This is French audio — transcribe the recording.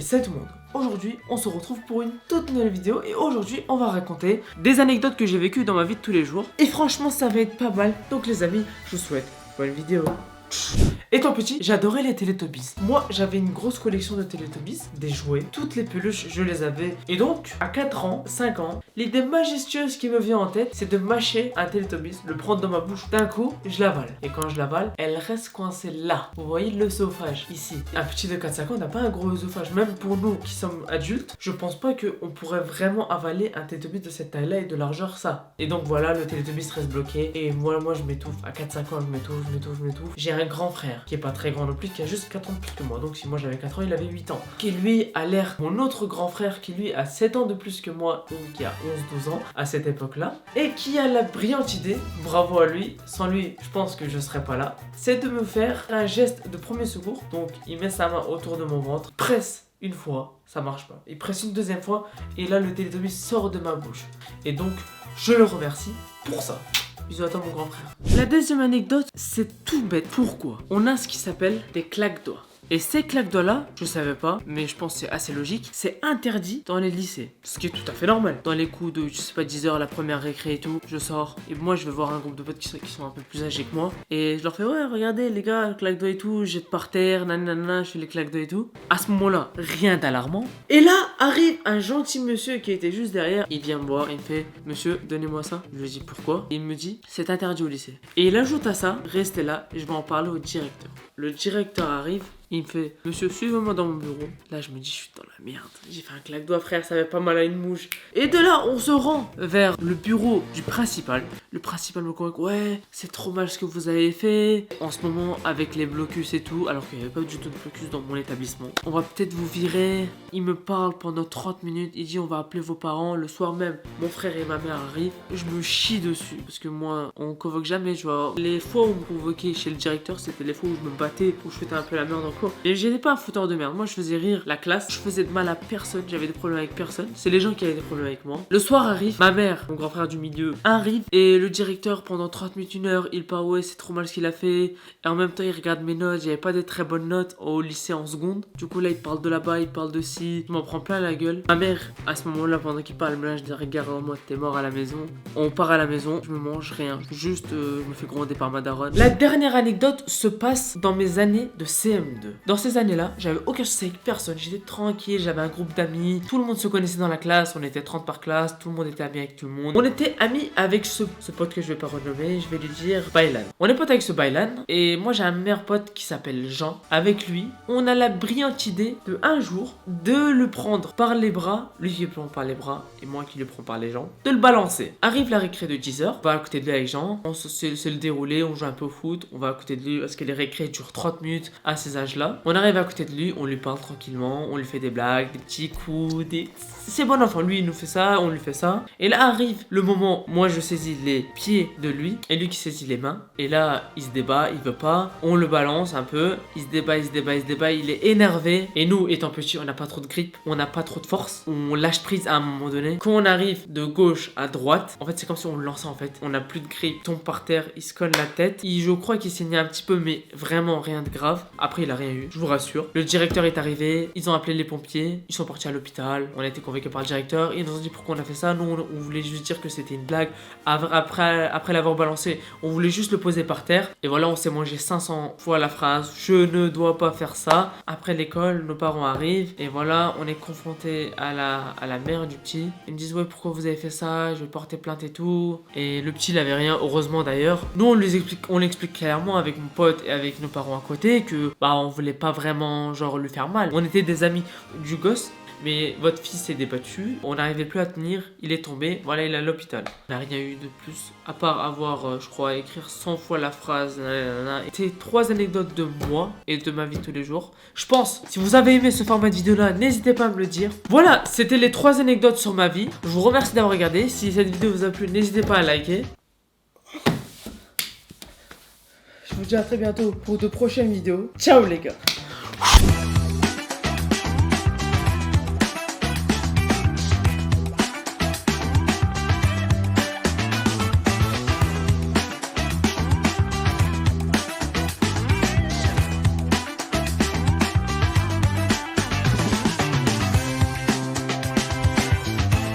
salut tout le monde. Aujourd'hui, on se retrouve pour une toute nouvelle vidéo et aujourd'hui, on va raconter des anecdotes que j'ai vécues dans ma vie de tous les jours. Et franchement, ça va être pas mal. Donc les amis, je vous souhaite bonne vidéo. Étant petit, j'adorais les Teletubbies. Moi, j'avais une grosse collection de Teletubbies, des jouets, toutes les peluches, je les avais. Et donc, à 4 ans, 5 ans, l'idée majestueuse qui me vient en tête, c'est de mâcher un Teletubbies, le prendre dans ma bouche. D'un coup, je l'avale. Et quand je l'avale, elle reste coincée là. Vous voyez l'œsophage ici. Un petit de 4-5 ans n'a pas un gros œsophage. Même pour nous qui sommes adultes, je pense pas qu'on pourrait vraiment avaler un Teletubbies de cette taille-là et de largeur ça. Et donc voilà, le Teletubbies reste bloqué. Et moi je m'étouffe. À 4-5 ans, je m'étouffe. J'ai un grand frère qui est pas très grand non plus, qui a juste 4 ans de plus que moi. Donc si moi j'avais 4 ans, il avait 8 ans. Qui lui a l'air mon autre grand frère qui lui a 7 ans de plus que moi, donc qui a 11-12 ans à cette époque-là. Et qui a la brillante idée, bravo à lui, sans lui je pense que je serais pas là, c'est de me faire un geste de premier secours. Donc il met sa main autour de mon ventre, presse une fois, ça marche pas. Il presse une deuxième fois et là le Teletubbies sort de ma bouche. Et donc je le remercie pour ça. Bisous à toi mon grand frère. La deuxième anecdote, c'est tout bête. Pourquoi? On a ce qui s'appelle des claques-doigts. Et ces claques-doigts là, je savais pas, mais je pense que c'est assez logique, c'est interdit dans les lycées. Ce qui est tout à fait normal. Dans les coups de, je sais pas, 10 heures, la première récré et tout, je sors. Et moi, je vais voir un groupe de potes qui sont un peu plus âgés que moi. Et je leur fais, ouais, regardez les gars, claques-doigts et tout, jette par terre, nanana, je fais les claques-doigts et tout. À ce moment-là, rien d'alarmant. Et là, arrive un gentil monsieur qui était juste derrière. Il vient me voir, il me fait, monsieur, donnez-moi ça. Je lui dis, pourquoi? Il me dit, c'est interdit au lycée. Et il ajoute à ça, restez là, je vais en parler au directeur. Le directeur arrive. Il me fait, monsieur, suivez-moi dans mon bureau. Là, je me dis, je suis dans la merde. J'ai fait un claque-doigt, frère, ça va pas mal à une mouche. Et de là, on se rend vers le bureau du principal. Le principal me convainc, ouais, c'est trop mal ce que vous avez fait. En ce moment, avec les blocus et tout, alors qu'il n'y avait pas du tout de blocus dans mon établissement. On va peut-être vous virer. Il me parle pendant 30 minutes. Il dit, on va appeler vos parents. Le soir même, mon frère et ma mère arrivent. Je me chie dessus. Parce que moi, on convoque jamais, tu vois. Les fois où on me convoquait chez le directeur, c'était les fois où je me battais, où je faisais un peu la merde encore. Et j'étais pas un fouteur de merde. Moi, je faisais rire la classe. Je faisais de mal à personne. J'avais des problèmes avec personne. C'est les gens qui avaient des problèmes avec moi. Le soir arrive. Ma mère, mon grand frère du milieu, arrive. Et le directeur, pendant 30 minutes, 1 heure, il parle, ouais, c'est trop mal ce qu'il a fait. Et en même temps, il regarde mes notes. J'avais pas des très bonnes notes au lycée en seconde. Du coup, là, il parle de là-bas, il parle de ci. Je m'en prends plein la gueule. Ma mère, à ce moment-là, pendant qu'il parle, me lâche des regards en mode, t'es mort à la maison. On part à la maison. Je me mange rien. Juste, je me fais gronder par ma daronne. La dernière anecdote se passe dans mes années de CM2. Dans ces années-là, j'avais aucun souci avec personne, j'étais tranquille, j'avais un groupe d'amis, tout le monde se connaissait dans la classe, on était 30 par classe, tout le monde était ami avec tout le monde. On était amis avec ce pote que je vais pas renommer, je vais lui dire Bailan. On est pote avec ce Bailan, et moi j'ai un meilleur pote qui s'appelle Jean. Avec lui, on a la brillante idée de un jour, de le prendre par les bras, lui qui le prend par les bras, et moi qui le prends par les jambes, de le balancer. Arrive la récré de 10h, on va à côté de lui avec Jean, c'est le déroulé, on joue un peu au foot, on va à côté de lui, parce que les récrés durent 30 minutes à ces âges-là. On arrive à côté de lui, on lui parle tranquillement, on lui fait des blagues, des petits coups, c'est bon enfant, lui il nous fait ça, on lui fait ça. Et là arrive le moment, moi je saisis les pieds de lui, et lui qui saisit les mains. Et là, il se débat, il veut pas, on le balance un peu, il se débat, il est énervé. Et nous, étant petits, on n'a pas trop de grip, on n'a pas trop de force, on lâche prise à un moment donné. Quand on arrive de gauche à droite, en fait c'est comme si on le lançait en fait. On n'a plus de grip, il tombe par terre, il se colle la tête. Je crois qu'il saignait un petit peu, mais vraiment rien de grave. Après il a rien eu, je vous rassure. Le directeur est arrivé, ils ont appelé les pompiers, ils sont partis à l'hôpital, on a été convoqués par le directeur, ils nous ont dit pourquoi on a fait ça. Nous on voulait juste dire que c'était une blague. Après l'avoir balancé, on voulait juste le poser par terre. Et voilà, on s'est mangé 500 fois la phrase je ne dois pas faire ça. Après l'école, nos parents arrivent et voilà, on est confronté à la mère du petit. Ils me disent ouais, pourquoi vous avez fait ça, je vais porter plainte et tout. Et le petit il avait rien, heureusement d'ailleurs. Nous on l'explique clairement avec mon pote et avec nos parents à côté que bah on voulait pas vraiment genre lui faire mal. On était des amis du gosse, mais votre fils s'est débattu, on n'arrivait plus à tenir, il est tombé, voilà, il est à l'hôpital. On n'a rien eu de plus, à part avoir, je crois, écrire 100 fois la phrase. C'était 3 anecdotes de moi et de ma vie tous les jours. Je pense, si vous avez aimé ce format de vidéo là, n'hésitez pas à me le dire. Voilà, c'était les 3 anecdotes sur ma vie. Je vous remercie d'avoir regardé. Si cette vidéo vous a plu, n'hésitez pas à liker. Je vous dis à très bientôt pour de prochaines vidéos. Ciao les gars.